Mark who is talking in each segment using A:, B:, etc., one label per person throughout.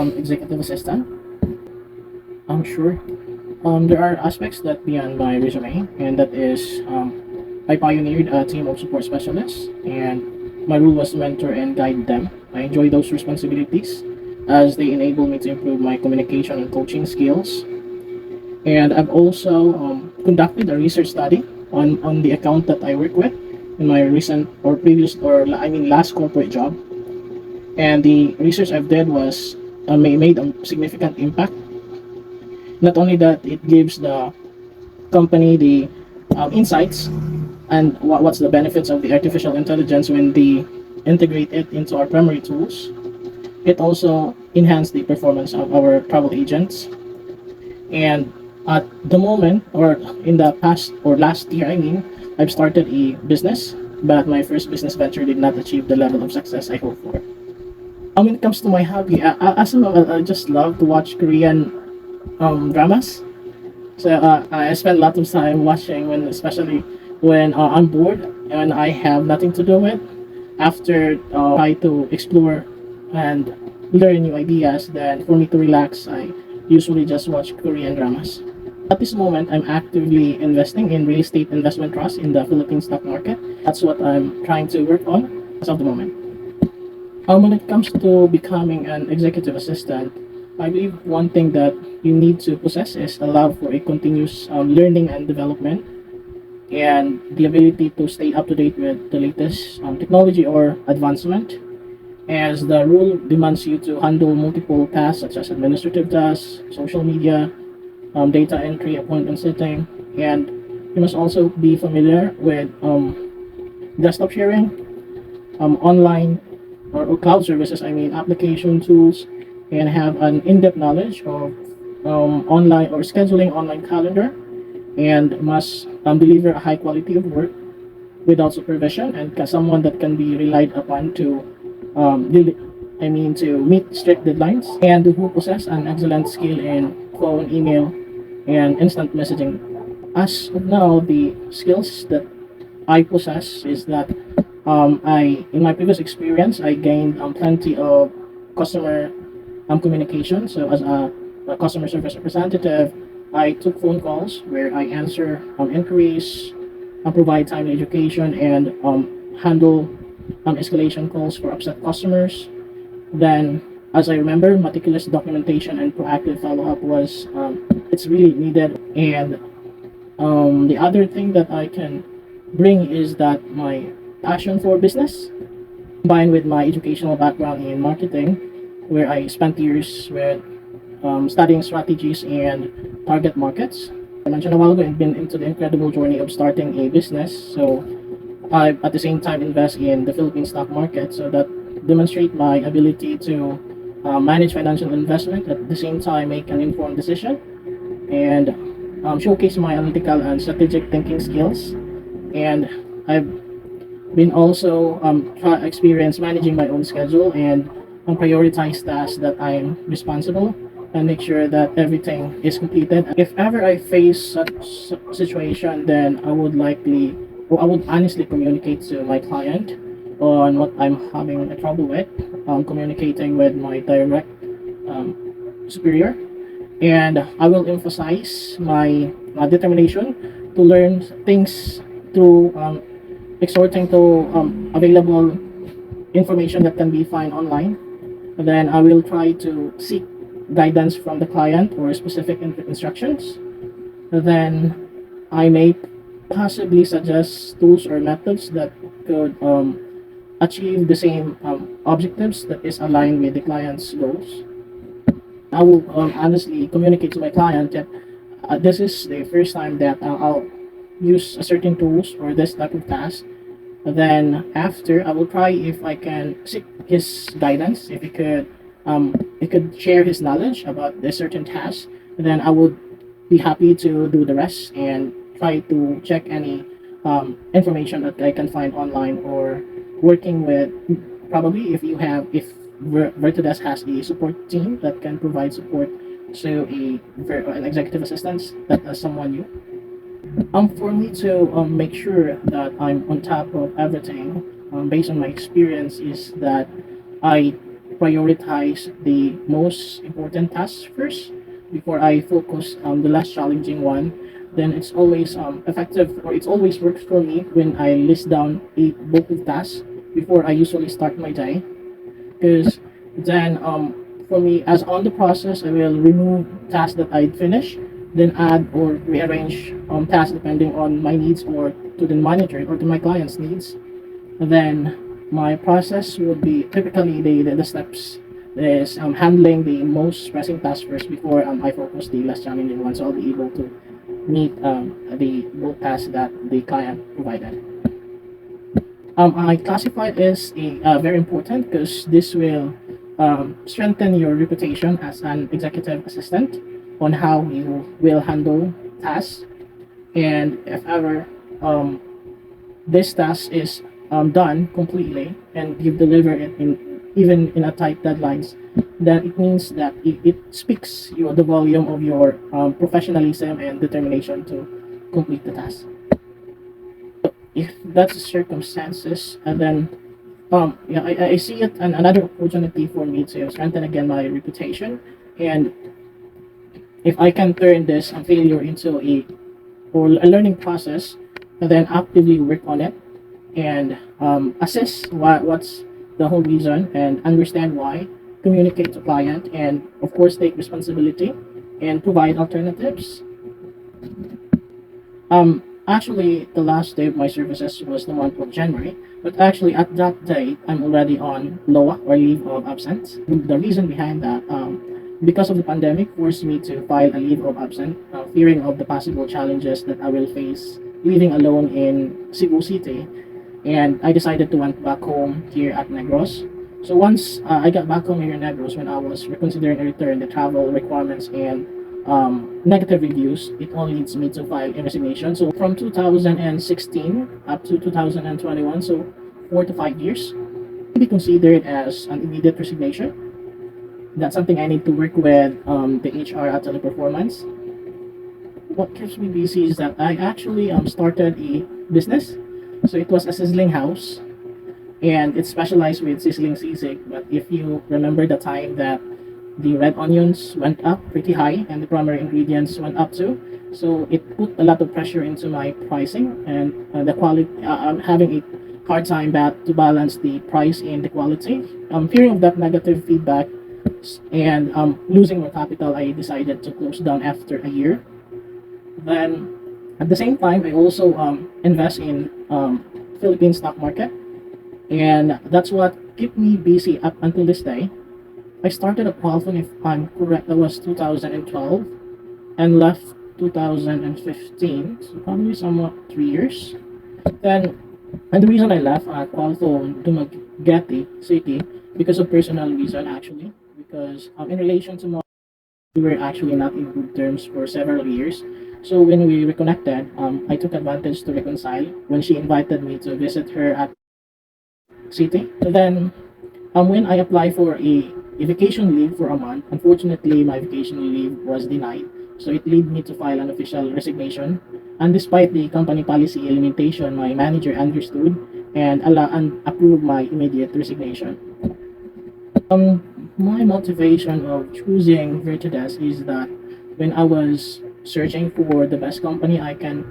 A: executive assistant. I'm sure. There are aspects that beyond my resume, and that is I pioneered a team of support specialists, and my role was to mentor and guide them. I enjoy those responsibilities as they enable me to improve my communication and coaching skills. And I've also conducted a research study on the account that I work with in my recent or previous or I mean last corporate job. And the research I've did was made a significant impact. Not only that, it gives the company the insights and what's the benefits of the artificial intelligence when they integrate it into our primary tools. It also enhanced the performance of our travel agents. And at the moment, or in the past or last year, I mean, I've started a business, but my first business venture did not achieve the level of success I hoped for. When it comes to my hobby, as I just love to watch Korean dramas. So I spend a lot of time watching when, especially when I'm bored and I have nothing to do with. After try to explore and learn new ideas, then for me to relax, I usually just watch Korean dramas. At this moment, I'm actively investing in real estate investment trust in the Philippine stock market. That's what I'm trying to work on as of the moment. When it comes to becoming an executive assistant, I believe one thing that you need to possess is a love for a continuous learning and development, and the ability to stay up to date with the latest technology or advancement, as the role demands you to handle multiple tasks such as administrative tasks, social media, data entry, appointment setting, and you must also be familiar with desktop sharing, online or cloud services, I mean application tools, and have an in-depth knowledge of online or scheduling online calendar, and must deliver a high quality of work without supervision, and someone that can be relied upon to to meet strict deadlines, and who possess an excellent skill in phone, email, and instant messaging. As of now, the skills that I possess is that I in my previous experience I gained plenty of customer communication. So as a customer service representative, I took phone calls where I answer inquiries, provide timely education, and handle escalation calls for upset customers. Then, as I remember, meticulous documentation and proactive follow-up was it's really needed. And the other thing that I can bring is that my passion for business combined with my educational background in marketing, where I spent years with studying strategies and target markets. I mentioned a while ago, I've been into the incredible journey of starting a business. So I at the same time invest in the Philippine stock market, so that demonstrate my ability to manage financial investment, at the same time make an informed decision, and showcase my analytical and strategic thinking skills. And I've been also experience managing my own schedule and prioritize tasks that I'm responsible, and make sure that everything is completed. If ever I face such situation, then I would honestly communicate to my client on what I'm having a trouble with, communicating with my direct superior, and I will emphasize my determination to learn things through exhorting to available information that can be found online. And then I will try to seek guidance from the client or specific instructions. And then I may possibly suggest tools or methods that could achieve the same objectives that is aligned with the client's goals. I will honestly communicate to my client that this is the first time that I'll use a certain tools for this type of task. Then after, I will try if I can seek his guidance, if he could share his knowledge about this certain task. Then I would be happy to do the rest and try to check any information that I can find online, or working with, probably if VIRTUDESK has a support team that can provide support to an executive assistant that is someone new. For me to make sure that I'm on top of everything, based on my experience, is that I prioritize the most important tasks first before I focus on the less challenging one, then it's always effective, or it's always works for me when I list down a bulk of tasks before I usually start my day. Because then for me, as on the process, I will remove tasks that I'd finish, then add or rearrange tasks depending on my needs, or to the manager or to my client's needs. And then my process would be typically the steps is handling the most pressing tasks first before I focus the less challenging ones, so I'll be able to meet the both tasks that the client provided. I classify it as very important because this will strengthen your reputation as an executive assistant on how you will handle tasks. And if ever this task is done completely and you deliver it in even in a tight deadlines, then it means that it speaks the volume of your professionalism and determination to complete the task. If that's the circumstances, and then yeah, I see it and another opportunity for me to strengthen again my reputation. And if I can turn this failure into a learning process, and then actively work on it and assess what's the whole reason and understand why, communicate to client, and of course take responsibility and provide alternatives. Actually, the last day of my services was the month of January, but actually at that date, I'm already on LOA, or leave of absence. The reason behind that, because of the pandemic, forced me to file a leave of absence, fearing of the possible challenges that I will face living alone in Cebu City, and I decided to went back home here at Negros. So once I got back home here in Negros, when I was reconsidering a return, the travel requirements and negative reviews, it all leads me to file a resignation. So from 2016 up to 2021, so 4 to 5 years, can be considered as an immediate resignation. That's something I need to work with the HR at Teleperformance. What keeps me busy is that I actually started a business. So it was a sizzling house, and it's specialized with sizzling sisig. But if you remember the time that the red onions went up pretty high and the primary ingredients went up too, so it put a lot of pressure into my pricing and the quality. I'm having a hard time to balance the price and the quality. Fearing of that negative feedback and losing more capital, I decided to close down after a year. Then at the same time, I also invest in Philippine Stock Market, and that's what kept me busy up until this day. I started a qualifying, if I'm correct, that was 2012, and left 2015, so probably somewhat 3 years. Then, and the reason I left Qualto Dumaguete City because of personal reason, actually, because in relation to we were actually not in good terms for several years. So when we reconnected, I took advantage to reconcile when she invited me to visit her at city. So then, when I applied for a vacation leave for a month, unfortunately my vacation leave was denied. So it led me to file an official resignation. And despite the company policy limitation, my manager understood and approved my immediate resignation. My motivation of choosing VIRTUDESK is that when I was searching for the best company I can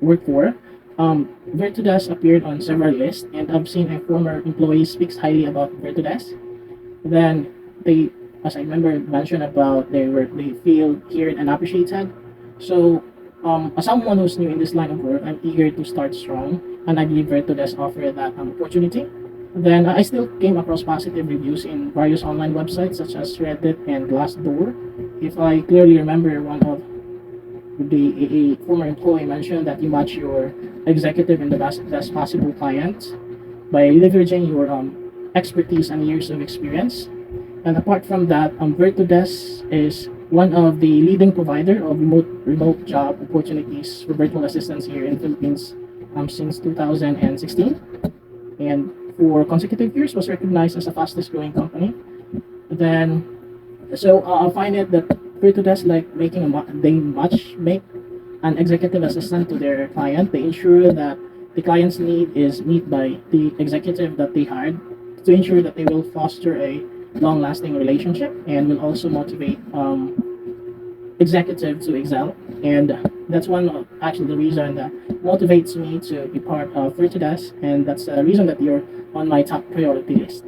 A: work for, VIRTUDESK appeared on several lists, and I've seen a former employee speaks highly about VIRTUDESK. Then they, as I remember, mentioned about they feel heard and appreciated. So, as someone who's new in this line of work, I'm eager to start strong, and I believe VIRTUDESK offer that opportunity. Then I still came across positive reviews in various online websites such as Reddit and Glassdoor. If I clearly remember, one of a former employee mentioned that you match your executive in the best possible client by leveraging your expertise and years of experience. And apart from that, VIRTUDESK is one of the leading provider of remote job opportunities for virtual assistants here in Philippines since 2016. And for consecutive years was recognized as the fastest growing company. Then, so I find it that VIRTUDESK like making they much make an executive assistant to their client. They ensure that the client's need is met by the executive that they hired to ensure that they will foster a long-lasting relationship and will also motivate executive to excel. And that's one of actually the reason that motivates me to be part of VIRTUDESK, and that's the reason that you're on my top priority list.